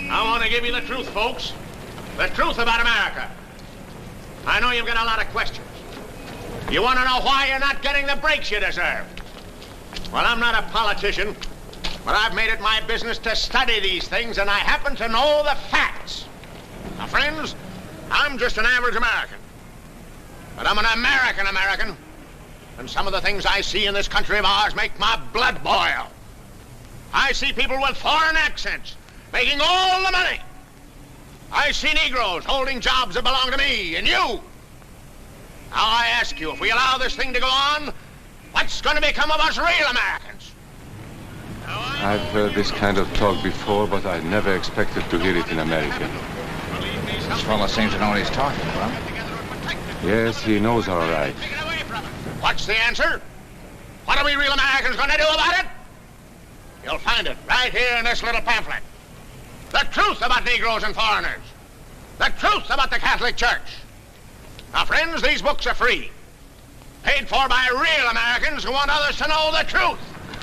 I want to give you the truth, folks. The truth about America. I know you've got a lot of questions. You want to know why you're not getting the breaks you deserve. Well, I'm not a politician, but I've made it my business to study these things, and I happen to know the facts. Now, friends, I'm just an average American. But I'm an American, and some of the things I see in this country of ours make my blood boil. I see people with foreign accents making all the money. I see Negroes holding jobs that belong to me and you. Now I ask you, if we allow this thing to go on, what's going to become of us real Americans? I've heard this kind of talk before, but I never expected to hear it in America. This fellow seems to know what he's talking about. Yes, he knows all right. What's the answer? What are we real Americans going to do about it? You'll find it right here in this little pamphlet. The truth about Negroes and foreigners. The truth about the Catholic Church. Now, friends, these books are free. Paid for by real Americans who want others to know the truth.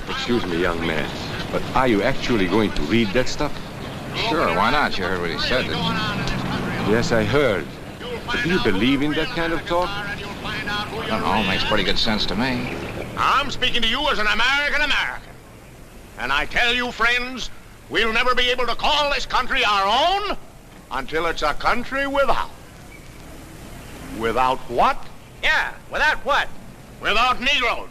Excuse me, young man, but are you actually going to read that stuff? Sure, why not? You heard what he said, didn't you? Yes, I heard. But do you believe in that kind of talk? I don't know, makes pretty good sense to me. I'm speaking to you as an American. And I tell you, friends, we'll never be able to call this country our own until it's a country without. Without what? Yeah, without what? Without Negroes.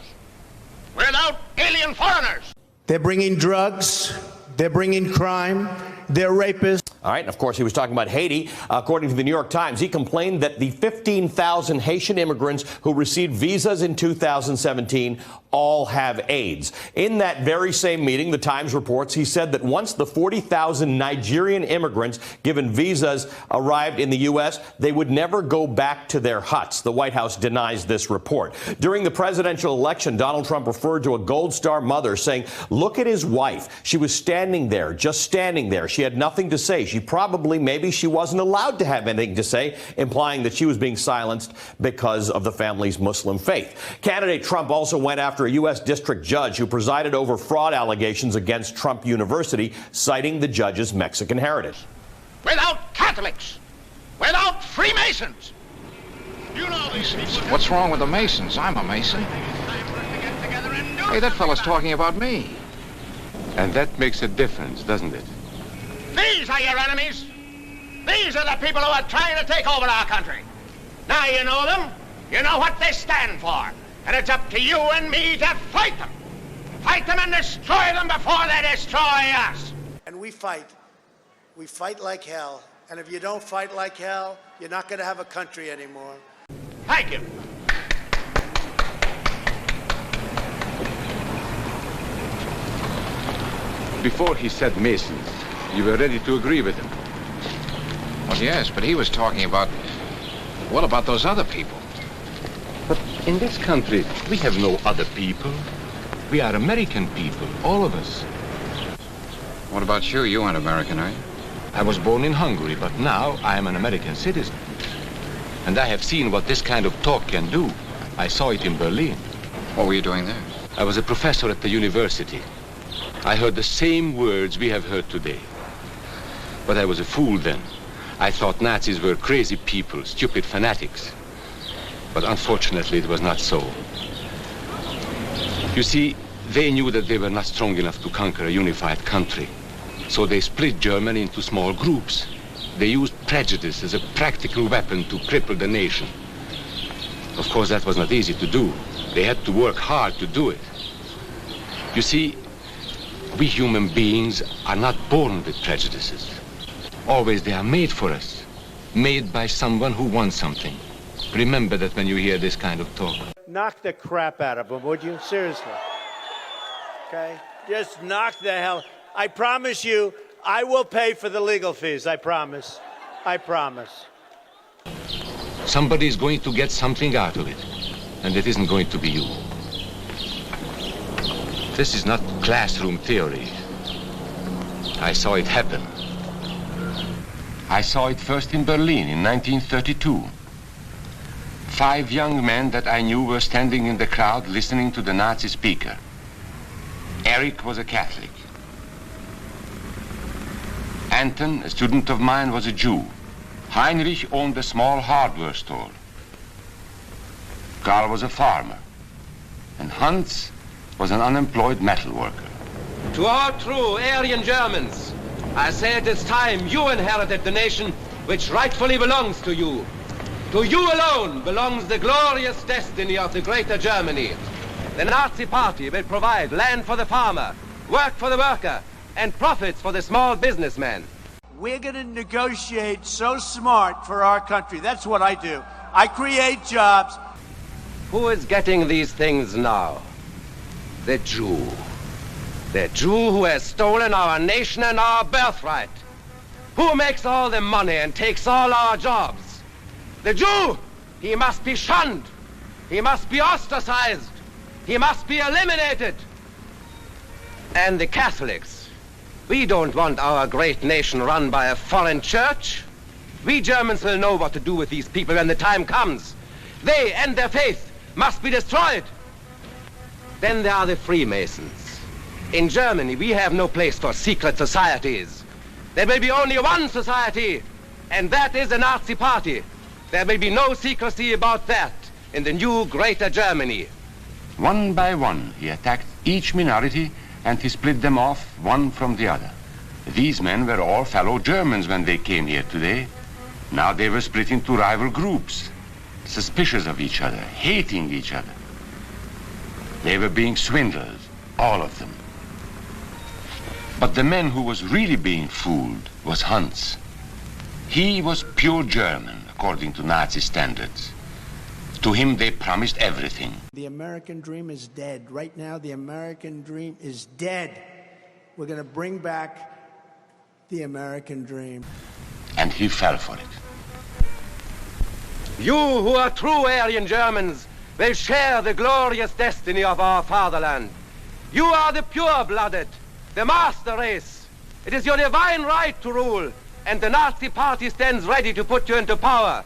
Without alien foreigners. They're bringing drugs. They're bringing crime. They're rapists. All right, and of course, he was talking about Haiti. According to the New York Times, he complained that the 15,000 Haitian immigrants who received visas in 2017 all have AIDS. In that very same meeting, the Times reports, he said that once the 40,000 Nigerian immigrants given visas arrived in the U.S., they would never go back to their huts. The White House denies this report. During the presidential election, Donald Trump referred to a Gold Star mother, saying, "Look at his wife. She was standing there, just standing there. She had nothing to say. Maybe she wasn't allowed to have anything to say," implying that she was being silenced because of the family's Muslim faith. Candidate Trump also went after a U.S. district judge who presided over fraud allegations against Trump University, citing the judge's Mexican heritage. Without Catholics, without Freemasons. You know these people. What's wrong with the Masons? I'm a Mason. Hey, that fellow's talking about me. And that makes a difference, doesn't it? These are your enemies. These are the people who are trying to take over our country. Now you know them. You know what they stand for. And it's up to you and me to fight them. Fight them and destroy them before they destroy us. And we fight. We fight like hell. And if you don't fight like hell, you're not going to have a country anymore. Thank you. Before he said Masons, you were ready to agree with him. Well, yes, but he was talking about, what about those other people? But in this country, we have no other people. We are American people, all of us. What about you? You aren't American, are you? I was born in Hungary, but now I am an American citizen. And I have seen what this kind of talk can do. I saw it in Berlin. What were you doing there? I was a professor at the university. I heard the same words we have heard today. But I was a fool then. I thought Nazis were crazy people, stupid fanatics. But unfortunately, it was not so. You see, they knew that they were not strong enough to conquer a unified country. So they split Germany into small groups. They used prejudice as a practical weapon to cripple the nation. Of course, that was not easy to do. They had to work hard to do it. You see, we human beings are not born with prejudices. Always they are made for us, made by someone who wants something. Remember that when you hear this kind of talk. Knock the crap out of them, would you? Seriously. Okay? Just knock the hell. I promise you, I will pay for the legal fees. I promise. I promise. Somebody's going to get something out of it, and it isn't going to be you. This is not classroom theory. I saw it happen. I saw it first in Berlin in 1932. 5 young men that I knew were standing in the crowd listening to the Nazi speaker. Eric was a Catholic. Anton, a student of mine, was a Jew. Heinrich owned a small hardware store. Karl was a farmer. And Hans was an unemployed metal worker. To all true Aryan Germans, I say it is time you inherited the nation which rightfully belongs to you. To you alone belongs the glorious destiny of the greater Germany. The Nazi Party will provide land for the farmer, work for the worker, and profits for the small businessman. We're going to negotiate so smart for our country. That's what I do. I create jobs. Who is getting these things now? The Jew. The Jew who has stolen our nation and our birthright. Who makes all the money and takes all our jobs. The Jew, he must be shunned. He must be ostracized. He must be eliminated. And the Catholics. We don't want our great nation run by a foreign church. We Germans will know what to do with these people when the time comes. They and their faith must be destroyed. Then there are the Freemasons. In Germany, we have no place for secret societies. There will be only one society, and that is the Nazi Party. There will be no secrecy about that in the new greater Germany. One by one, he attacked each minority and he split them off one from the other. These men were all fellow Germans when they came here today. Now they were split into rival groups, suspicious of each other, hating each other. They were being swindled, all of them. But the man who was really being fooled was Hans. He was pure German, according to Nazi standards. To him, they promised everything. The American dream is dead. Right now, the American dream is dead. We're going to bring back the American dream. And he fell for it. You who are true Aryan Germans will share the glorious destiny of our fatherland. You are the pure-blooded, the master race. It is your divine right to rule, and the Nazi Party stands ready to put you into power.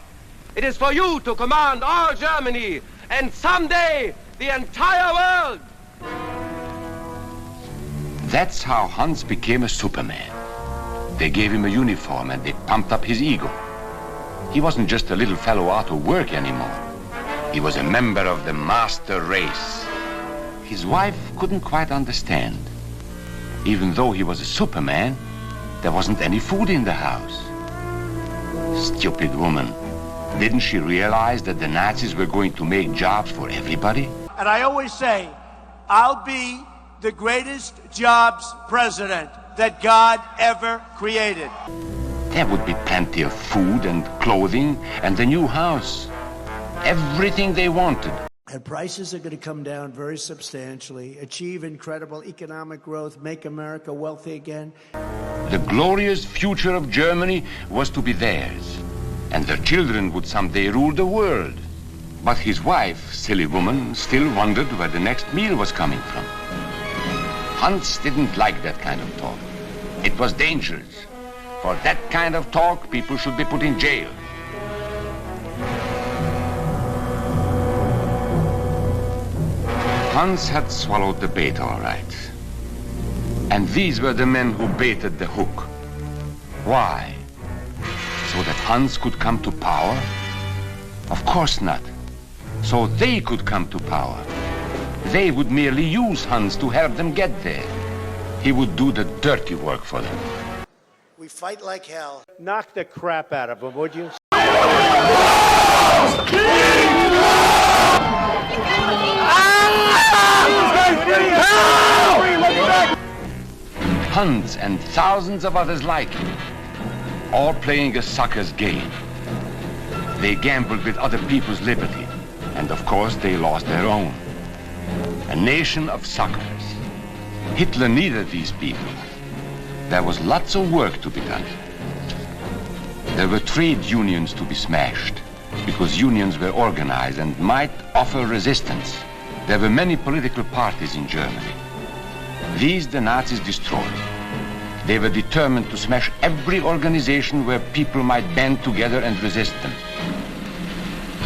It is for you to command all Germany, and someday the entire world. That's how Hans became a Superman. They gave him a uniform and they pumped up his ego. He wasn't just a little fellow out of work anymore. He was a member of the master race. His wife couldn't quite understand. Even though he was a Superman, there wasn't any food in the house. Stupid woman. Didn't she realize that the Nazis were going to make jobs for everybody? And I always say, I'll be the greatest jobs president that God ever created. There would be plenty of food and clothing and the new house. Everything they wanted. And prices are going to come down very substantially, achieve incredible economic growth, make America wealthy again. The glorious future of Germany was to be theirs. And their children would someday rule the world. But his wife, silly woman, still wondered where the next meal was coming from. Hans didn't like that kind of talk. It was dangerous. For that kind of talk, people should be put in jail. Hans had swallowed the bait all right. And these were the men who baited the hook. Why? So that Hans could come to power? Of course not. So they could come to power. They would merely use Hans to help them get there. He would do the dirty work for them. We fight like hell. Knock the crap out of them, would you? Hans and thousands of others like him, all playing a sucker's game. They gambled with other people's liberty, and of course they lost their own. A nation of suckers. Hitler needed these people. There was lots of work to be done. There were trade unions to be smashed, because unions were organized and might offer resistance. There were many political parties in Germany. These the Nazis destroyed. They were determined to smash every organization where people might band together and resist them.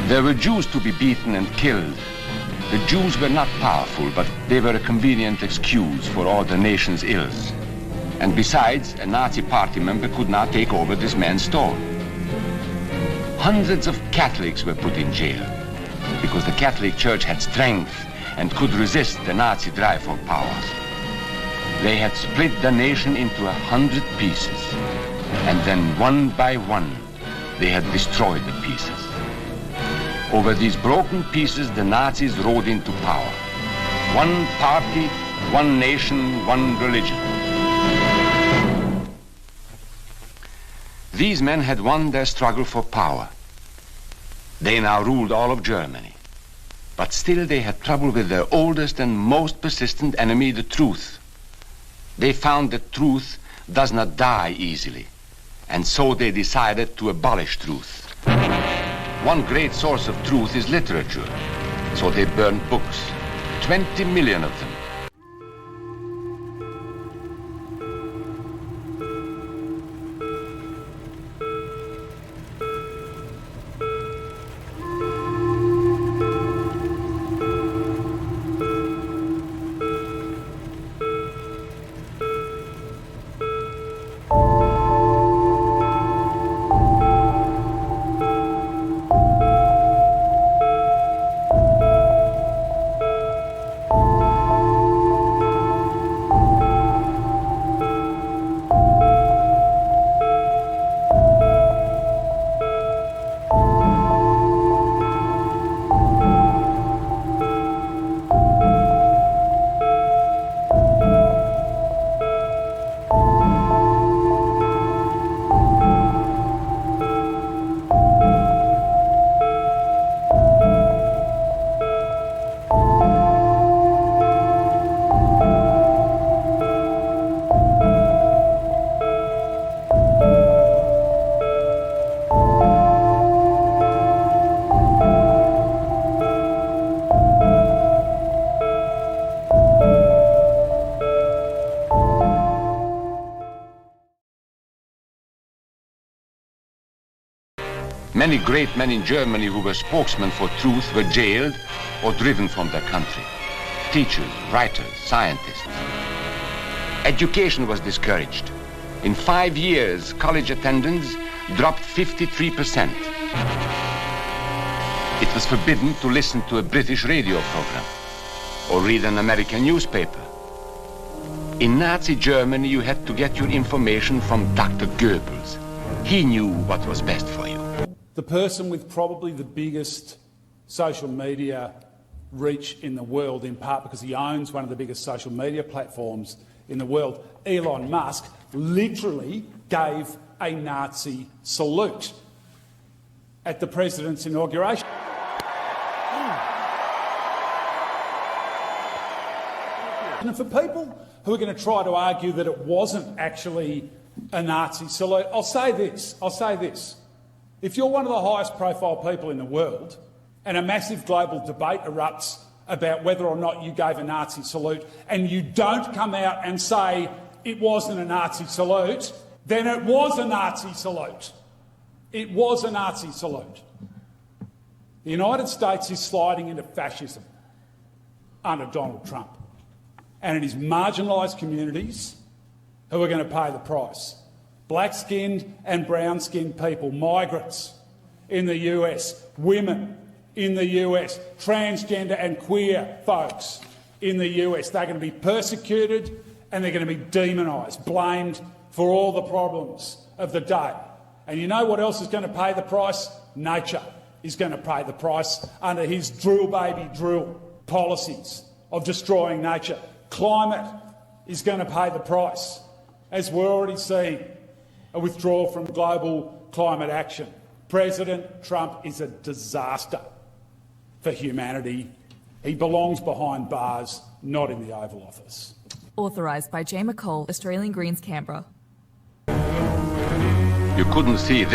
There were Jews to be beaten and killed. The Jews were not powerful, but they were a convenient excuse for all the nation's ills. And besides, a Nazi party member could not take over this man's stall. Hundreds of Catholics were put in jail because the Catholic Church had strength and could resist the Nazi drive for power. They had split the nation into 100 pieces, and then one by one, they had destroyed the pieces. Over these broken pieces, the Nazis rode into power. One party, one nation, one religion. These men had won their struggle for power. They now ruled all of Germany. But still they had trouble with their oldest and most persistent enemy, the truth. They found that truth does not die easily, and so they decided to abolish truth. One great source of truth is literature, so they burned books, 20 million of them. Many great men in Germany who were spokesmen for truth were jailed or driven from their country. Teachers, writers, scientists. Education was discouraged. In 5 years, college attendance dropped 53%. It was forbidden to listen to a British radio program or read an American newspaper. In Nazi Germany, you had to get your information from Dr. Goebbels. He knew what was best for you. The person with probably the biggest social media reach in the world, in part because he owns one of the biggest social media platforms in the world, Elon Musk, literally gave a Nazi salute at the president's inauguration. And for people who are going to try to argue that it wasn't actually a Nazi salute, I'll say this. If you're one of the highest profile people in the world and a massive global debate erupts about whether or not you gave a Nazi salute and you don't come out and say it wasn't a Nazi salute, then it was a Nazi salute. It was a Nazi salute. The United States is sliding into fascism under Donald Trump. And it is marginalised communities who are going to pay the price. Black-skinned and brown-skinned people, migrants in the US, women in the US, transgender and queer folks in the US. They're going to be persecuted and they're going to be demonised, blamed for all the problems of the day. And you know what else is going to pay the price? Nature is going to pay the price under his drill baby drill policies of destroying nature. Climate is going to pay the price, as we're already seeing a withdrawal from global climate action. President Trump is a disaster for humanity. He belongs behind bars, not in the Oval Office. Authorised by Jay McCall, Australian Greens, Canberra. You couldn't see this.